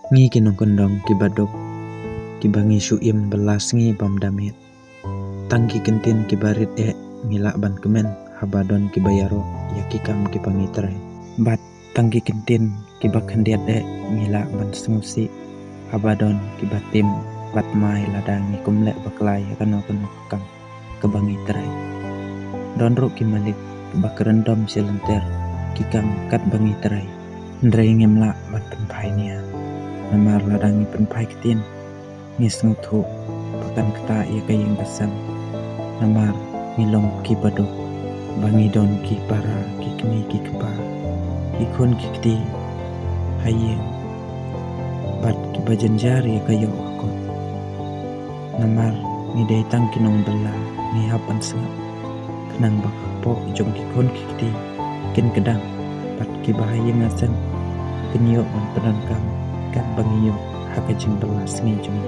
Ngi kinong kondong kibadok kibangi syuim belas ngi bam damit. Tangki kentin kibarit ngilak ban kemen habadon kibayaro ya kikam kipangitrai. Bat tangki kentin kibak hendiat ngilak ban sengusi habadon kibatim bat mai ladangi kumlek baklai kano kam kebangitrai. Donruk kimalik kibak kerendom silenter kikam kat bangitrai. Ndrai ngemlak bat penpai nia. Namar ladangi penpai ketin ngis ngutu pakan keta ia kayang besam. Namar ngilong ki badok bangi don ki para ki kini ki kepa ikun ki keti hayeng bat ki bajanjar ia kayo akot. Namar ngidai tang kinong bela ngihapan sengap kenang bakapo jong ki kun ki keti kin kedang bat ki bahaya ngasen kenyo man peran kam kat bangiyo haka jeng belas ngi jong